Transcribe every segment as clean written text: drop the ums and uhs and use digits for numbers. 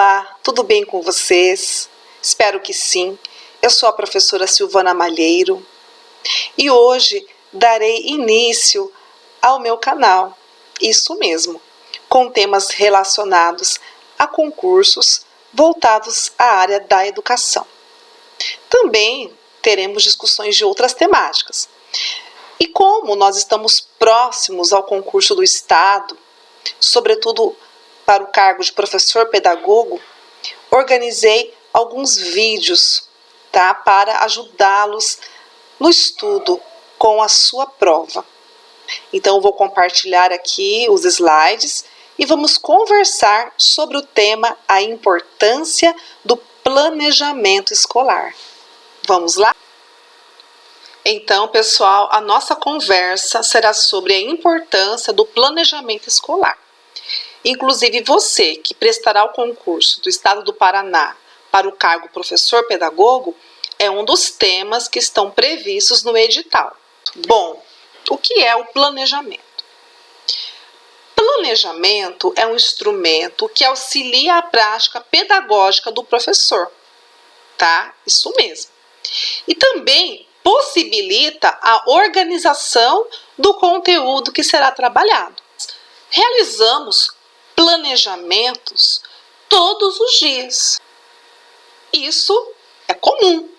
Olá, tudo bem com vocês? Espero que sim. Eu sou a professora Silvana Malheiro e hoje darei início ao meu canal, isso mesmo, com temas relacionados a concursos voltados à área da educação. Também teremos discussões de outras temáticas. E como nós estamos próximos ao concurso do Estado, sobretudo para o cargo de professor pedagogo, organizei alguns vídeos, para ajudá-los no estudo com a sua prova. Então, eu vou compartilhar aqui os slides e vamos conversar sobre o tema a importância do planejamento escolar. Vamos lá? Então, pessoal, a nossa conversa será sobre a importância do planejamento escolar. Inclusive, você que prestará o concurso do Estado do Paraná para o cargo professor pedagogo é um dos temas que estão previstos no edital. Bom, o que é o planejamento? Planejamento é um instrumento que auxilia a prática pedagógica do professor, Isso mesmo. E também possibilita a organização do conteúdo que será trabalhado. Realizamos planejamentos todos os dias. Isso é comum.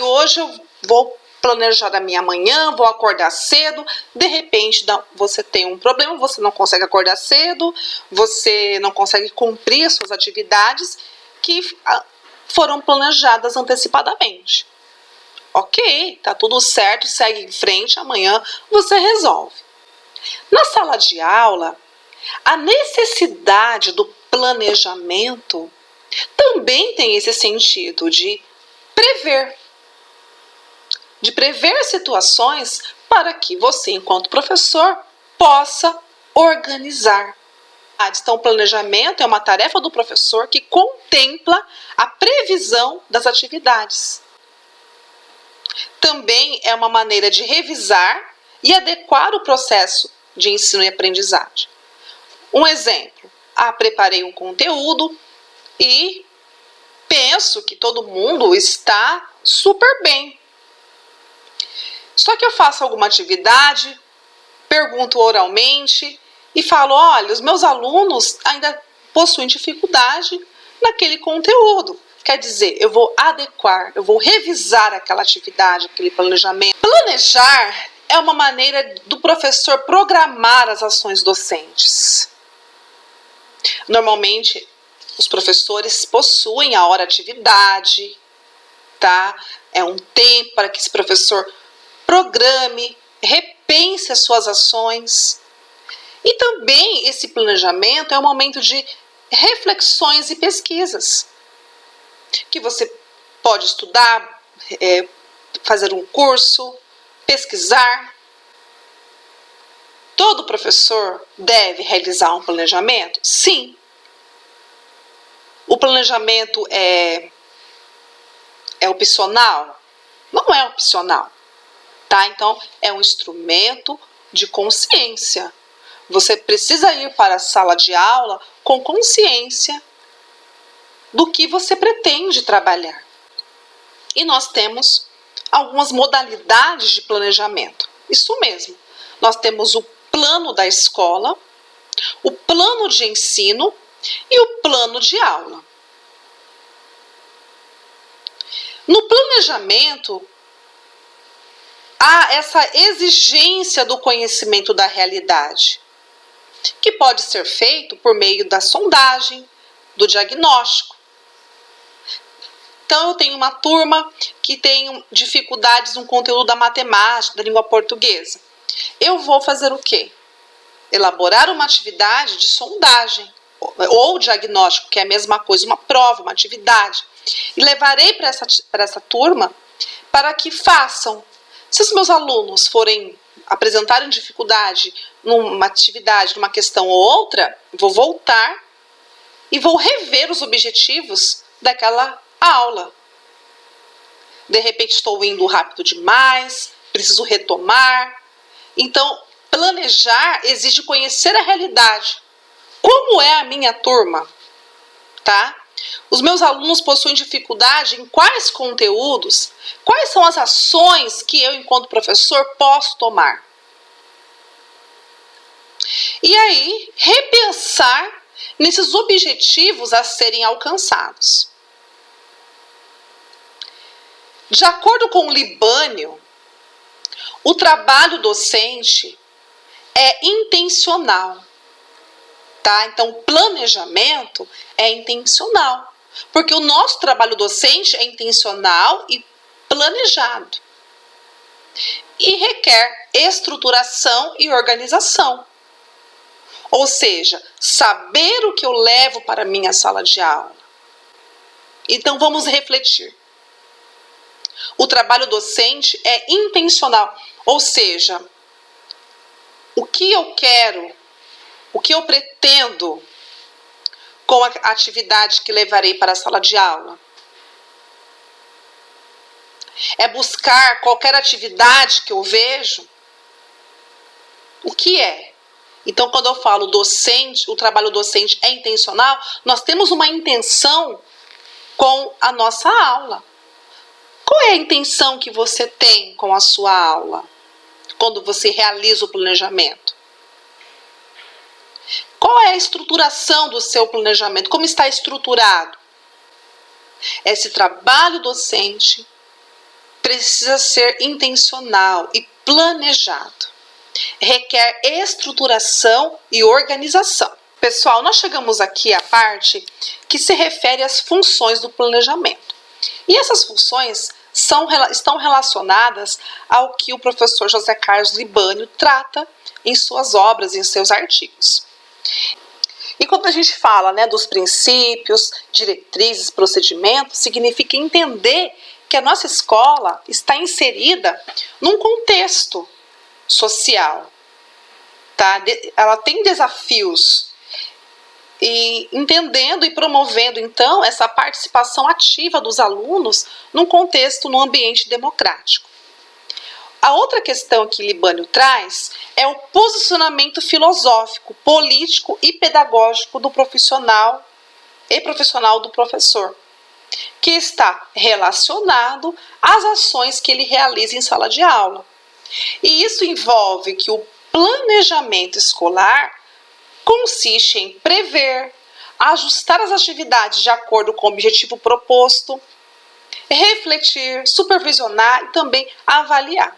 Hoje eu vou planejar a minha manhã, vou acordar cedo. De repente você tem um problema, você não consegue acordar cedo, você não consegue cumprir as suas atividades que foram planejadas antecipadamente. Ok, tá tudo certo, segue em frente, amanhã você resolve. Na sala de aula, a necessidade do planejamento também tem esse sentido de prever situações para que você, enquanto professor, possa organizar. Então, o planejamento é uma tarefa do professor que contempla a previsão das atividades. Também é uma maneira de revisar e adequar o processo de ensino e aprendizagem. Um exemplo, preparei um conteúdo e penso que todo mundo está super bem. Só que eu faço alguma atividade, pergunto oralmente e falo, olha, os meus alunos ainda possuem dificuldade naquele conteúdo. Quer dizer, eu vou adequar, eu vou revisar aquela atividade, aquele planejamento. Planejar é uma maneira do professor programar as ações docentes. Normalmente, os professores possuem a hora atividade, É um tempo para que esse professor programe, repense as suas ações. E também esse planejamento é um momento de reflexões e pesquisas, que você pode estudar, fazer um curso, pesquisar. Todo professor deve realizar um planejamento? Sim. O planejamento é opcional? Não é opcional, Então, é um instrumento de consciência. Você precisa ir para a sala de aula com consciência do que você pretende trabalhar. E nós temos algumas modalidades de planejamento. Isso mesmo. Nós temos o plano da escola, o plano de ensino e o plano de aula. No planejamento, há essa exigência do conhecimento da realidade, que pode ser feito por meio da sondagem, do diagnóstico. Então, eu tenho uma turma que tem dificuldades no conteúdo da matemática, da língua portuguesa. Eu vou fazer o quê? Elaborar uma atividade de sondagem ou diagnóstico, que é a mesma coisa, uma prova, uma atividade. E levarei para essa turma para que façam. Se os meus alunos apresentarem dificuldade numa atividade, numa questão ou outra, vou voltar e vou rever os objetivos daquela aula. De repente estou indo rápido demais, preciso retomar. Então, planejar exige conhecer a realidade. Como é a minha turma? tá? Os meus alunos possuem dificuldade em quais conteúdos, quais são as ações que eu, enquanto professor, posso tomar. E aí, repensar nesses objetivos a serem alcançados. De acordo com o Libânio, o trabalho docente é intencional, tá? Então, o planejamento é intencional, porque o nosso trabalho docente é intencional e planejado. E requer estruturação e organização. Ou seja, saber o que eu levo para a minha sala de aula. Então, vamos refletir. O trabalho docente é intencional, ou seja, o que eu quero, o que eu pretendo com a atividade que levarei para a sala de aula. É buscar qualquer atividade que eu vejo? O que é? Então, quando eu falo docente, o trabalho docente é intencional, nós temos uma intenção com a nossa aula. Qual é a intenção que você tem com a sua aula, quando você realiza o planejamento? Qual é a estruturação do seu planejamento? Como está estruturado? Esse trabalho docente precisa ser intencional e planejado. Requer estruturação e organização. Pessoal, nós chegamos aqui à parte que se refere às funções do planejamento. E essas funções estão relacionadas ao que o professor José Carlos Libânio trata em suas obras, em seus artigos. E quando a gente fala, dos princípios, diretrizes, procedimentos, significa entender que a nossa escola está inserida num contexto social, tá? Ela tem desafios, e entendendo e promovendo, então, essa participação ativa dos alunos num contexto, num ambiente democrático. A outra questão que Libânio traz é o posicionamento filosófico, político e pedagógico do profissional do professor, que está relacionado às ações que ele realiza em sala de aula. E isso envolve que o planejamento escolar consiste em prever, ajustar as atividades de acordo com o objetivo proposto, refletir, supervisionar e também avaliar.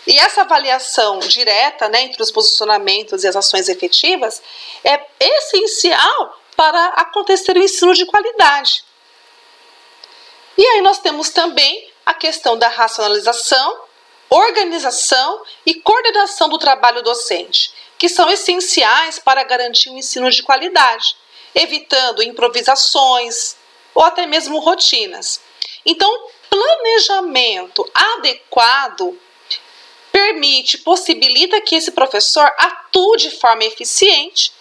E essa avaliação direta, entre os posicionamentos e as ações efetivas é essencial para acontecer o ensino de qualidade. E aí nós temos também a questão da racionalização, organização e coordenação do trabalho docente, que são essenciais para garantir um ensino de qualidade, evitando improvisações ou até mesmo rotinas. Então, planejamento adequado possibilita que esse professor atue de forma eficiente,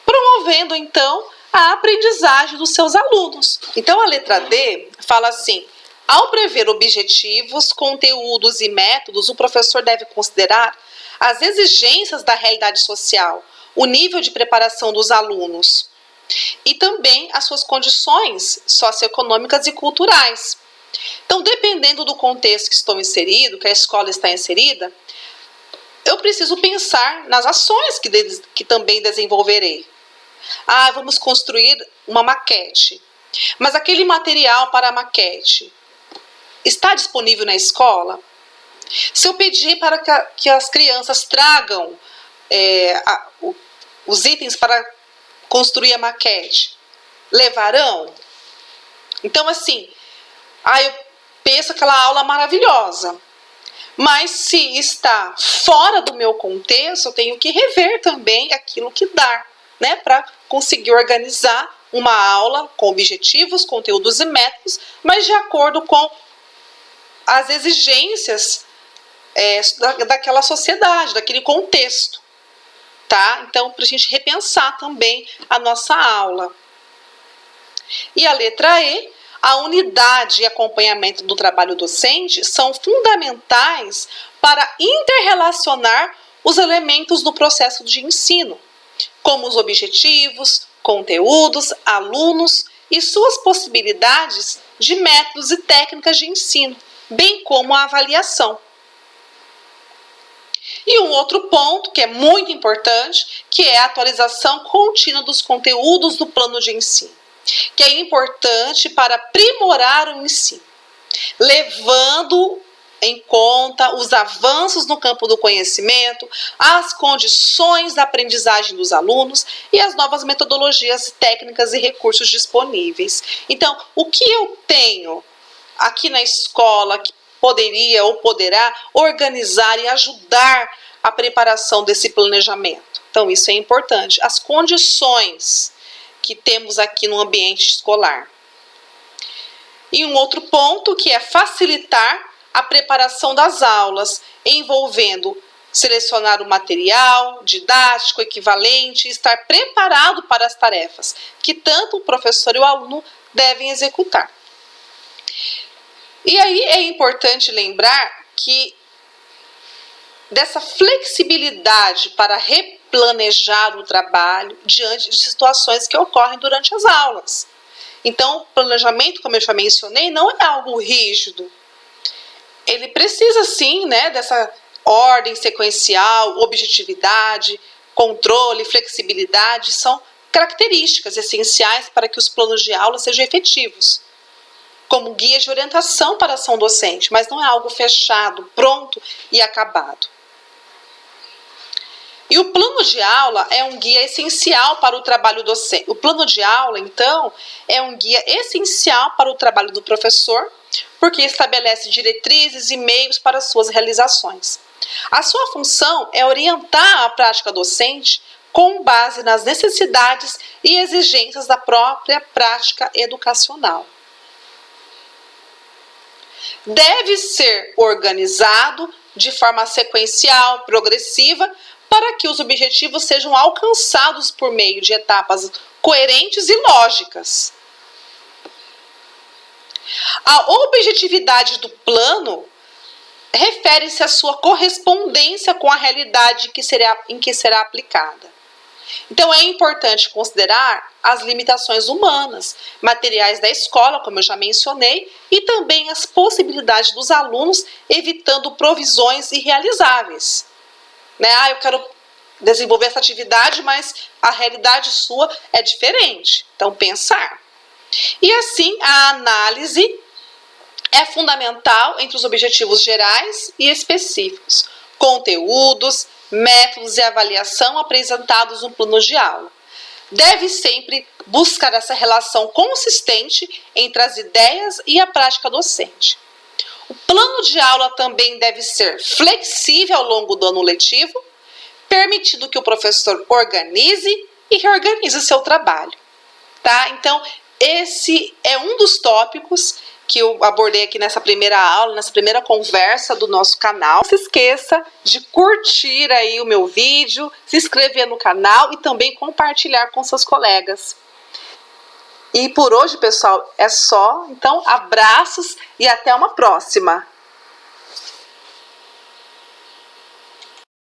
promovendo então a aprendizagem dos seus alunos. Então, a letra D fala assim: ao prever objetivos, conteúdos e métodos, o professor deve considerar as exigências da realidade social, o nível de preparação dos alunos e também as suas condições socioeconômicas e culturais. Então, dependendo do contexto que estou inserido, que a escola está inserida, eu preciso pensar nas ações que também desenvolverei. Vamos construir uma maquete, mas aquele material para a maquete está disponível na escola? Se eu pedir para que as crianças tragam os itens para construir a maquete, levarão? Então, assim, eu penso aquela aula maravilhosa, mas se está fora do meu contexto, eu tenho que rever também aquilo que dá, para conseguir organizar uma aula com objetivos, conteúdos e métodos, mas de acordo com as exigências daquela sociedade, daquele contexto, tá? Então, para a gente repensar também a nossa aula. E a letra E, a unidade e acompanhamento do trabalho docente são fundamentais para interrelacionar os elementos do processo de ensino, como os objetivos, conteúdos, alunos e suas possibilidades de métodos e técnicas de ensino, bem como a avaliação. E um outro ponto que é muito importante, que é a atualização contínua dos conteúdos do plano de ensino, que é importante para aprimorar o ensino, levando em conta os avanços no campo do conhecimento, as condições da aprendizagem dos alunos e as novas metodologias, técnicas e recursos disponíveis. Então, o que eu tenho aqui na escola que poderia ou poderá organizar e ajudar a preparação desse planejamento? Então, isso é importante. As condições que temos aqui no ambiente escolar. E um outro ponto que é facilitar a preparação das aulas, envolvendo selecionar o material didático equivalente e estar preparado para as tarefas que tanto o professor e o aluno devem executar. E aí é importante lembrar que dessa flexibilidade para replanejar o trabalho diante de situações que ocorrem durante as aulas. Então, o planejamento, como eu já mencionei, não é algo rígido. Ele precisa sim, dessa ordem sequencial, objetividade, controle, flexibilidade, são características essenciais para que os planos de aula sejam efetivos, como guia de orientação para a ação docente, mas não é algo fechado, pronto e acabado. E o plano de aula é um guia essencial para o trabalho docente. O plano de aula, então, é um guia essencial para o trabalho do professor, porque estabelece diretrizes e meios para suas realizações. A sua função é orientar a prática docente com base nas necessidades e exigências da própria prática educacional. Deve ser organizado de forma sequencial, progressiva, para que os objetivos sejam alcançados por meio de etapas coerentes e lógicas. A objetividade do plano refere-se à sua correspondência com a realidade em que será aplicada. Então, é importante considerar as limitações humanas, materiais da escola, como eu já mencionei, e também as possibilidades dos alunos, evitando provisões irrealizáveis. Eu quero desenvolver essa atividade, mas a realidade sua é diferente. Então, pensar. E assim, a análise é fundamental entre os objetivos gerais e específicos, conteúdos, métodos e avaliação apresentados no plano de aula. Deve sempre buscar essa relação consistente entre as ideias e a prática docente. O plano de aula também deve ser flexível ao longo do ano letivo, permitindo que o professor organize e reorganize seu trabalho. Tá? Então, esse é um dos tópicos que eu abordei aqui nessa primeira aula, nessa primeira conversa do nosso canal. Não se esqueça de curtir aí o meu vídeo, se inscrever no canal e também compartilhar com seus colegas. E por hoje, pessoal, é só. Então, abraços e até uma próxima!